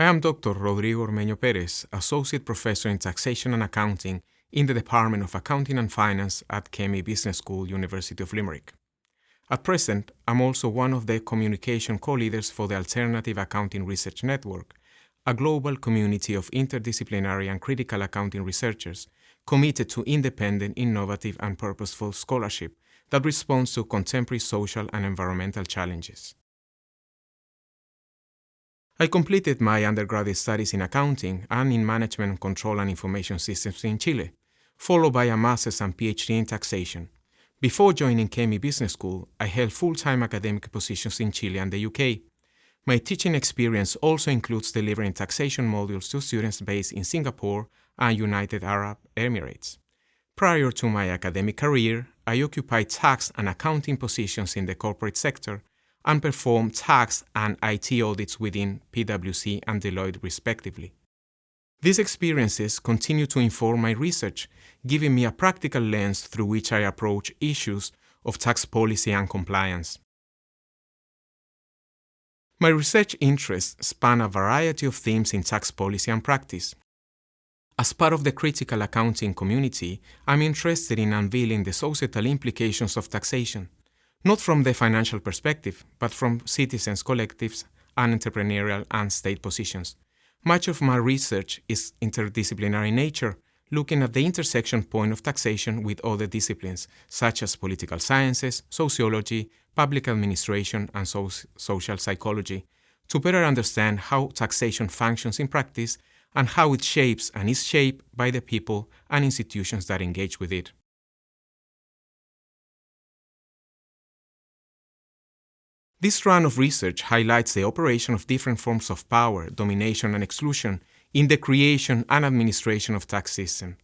I am Dr. Rodrigo Ormeño-Pérez, Associate Professor in Taxation and Accounting in the Department of Accounting and Finance at Kemmy Business School, University of Limerick. At present, I'm also one of the communication co-leaders for the Alternative Accounting Research Network, a global community of interdisciplinary and critical accounting researchers committed to independent, innovative, and purposeful scholarship that responds to contemporary social and environmental challenges. I completed my undergraduate studies in accounting and in management, control, and information systems in Chile, followed by a master's and PhD in taxation. Before joining Kemmy Business School, I held full-time academic positions in Chile and the UK. My teaching experience also includes delivering taxation modules to students based in Singapore and United Arab Emirates. Prior to my academic career, I occupied tax and accounting positions in the corporate sector and performed tax and IT audits within PwC and Deloitte respectively. These experiences continue to inform my research, giving me a practical lens through which I approach issues of tax policy and compliance. My research interests span a variety of themes in tax policy and practice. As part of the critical accounting community, I'm interested in unveiling the societal implications of taxation, not from the financial perspective, but from citizens' collectives and entrepreneurial and state positions. Much of my research is interdisciplinary in nature, looking at the intersection point of taxation with other disciplines, such as political sciences, sociology, public administration, and social psychology, to better understand how taxation functions in practice and how it shapes and is shaped by the people and institutions that engage with it. This run of research highlights the operation of different forms of power, domination, and exclusion in the creation and administration of tax system.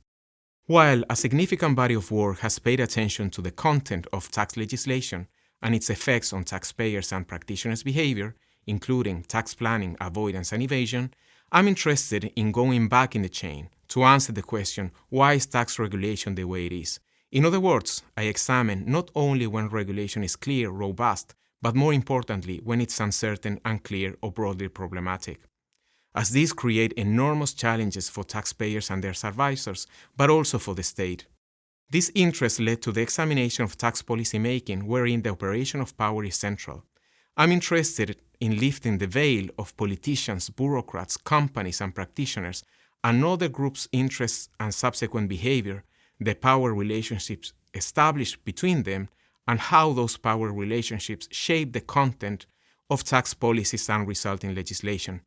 While a significant body of work has paid attention to the content of tax legislation and its effects on taxpayers and practitioners' behavior, including tax planning, avoidance, and evasion, I'm interested in going back in the chain to answer the question, why is tax regulation the way it is? In other words, I examine not only when regulation is clear, robust, but more importantly, when it's uncertain, unclear, or broadly problematic, as these create enormous challenges for taxpayers and their advisors, but also for the state. This interest led to the examination of tax policy making, wherein the operation of power is central. I'm interested in lifting the veil of politicians, bureaucrats, companies, and practitioners, and other groups' interests and subsequent behavior, the power relationships established between them, and how those power relationships shape the content of tax policies and resulting legislation.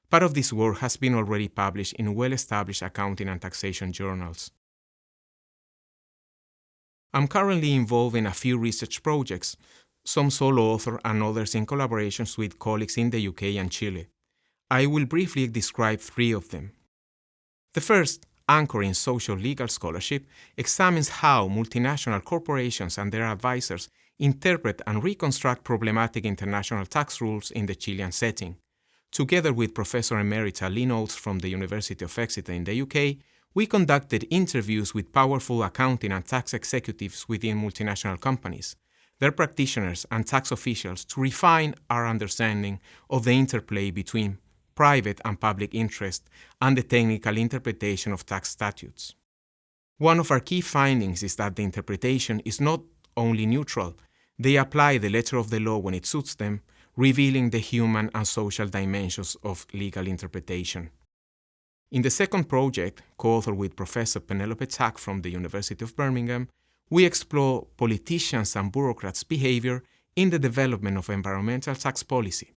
Part of this work has been already published in well-established accounting and taxation journals. I'm currently involved in a few research projects, some solo author and others in collaborations with colleagues in the UK and Chile. I will briefly describe three of them. The first, anchored in social legal scholarship, examines how multinational corporations and their advisors interpret and reconstruct problematic international tax rules in the Chilean setting. Together with Professor Emerita Lynn Oates from the University of Exeter in the UK, we conducted interviews with powerful accounting and tax executives within multinational companies, their practitioners and tax officials, to refine our understanding of the interplay between private and public interest, and the technical interpretation of tax statutes. One of our key findings is that the interpretation is not only neutral, they apply the letter of the law when it suits them, revealing the human and social dimensions of legal interpretation. In the second project, co-authored with Professor Penelope Tack from the University of Birmingham, we explore politicians' and bureaucrats' behavior in the development of environmental tax policy.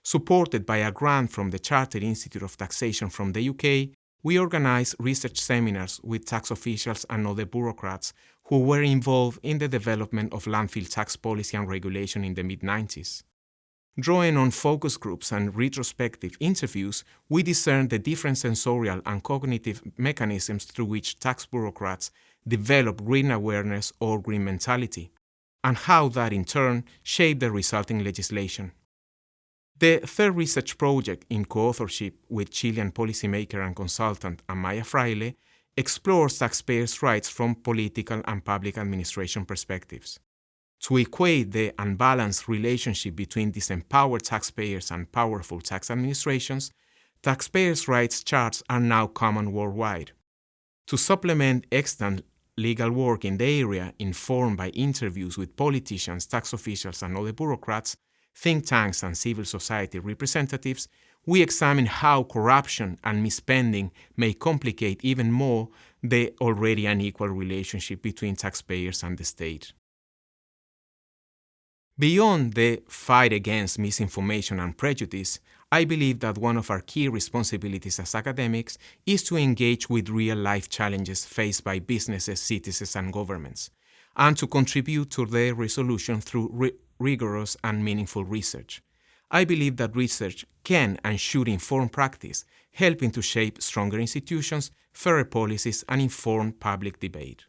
Supported by a grant from the Chartered Institute of Taxation from the UK, we organized research seminars with tax officials and other bureaucrats who were involved in the development of landfill tax policy and regulation in the mid-90s. Drawing on focus groups and retrospective interviews, we discerned the different sensorial and cognitive mechanisms through which tax bureaucrats develop green awareness or green mentality, and how that in turn shaped the resulting legislation. The third research project, in co-authorship with Chilean policymaker and consultant Amaya Fraile, explores taxpayers' rights from political and public administration perspectives. To equate the unbalanced relationship between disempowered taxpayers and powerful tax administrations, Taxpayers' rights charts are now common worldwide. To supplement extant legal work in the area informed by interviews with politicians, tax officials, and other bureaucrats, think tanks, and civil society representatives, we examine how corruption and misspending may complicate even more the already unequal relationship between taxpayers and the state. Beyond the fight against misinformation and prejudice, I believe that one of our key responsibilities as academics is to engage with real-life challenges faced by businesses, citizens, and governments, and to contribute to their resolution through rigorous and meaningful research. I believe that research can and should inform practice, helping to shape stronger institutions, fairer policies, and informed public debate.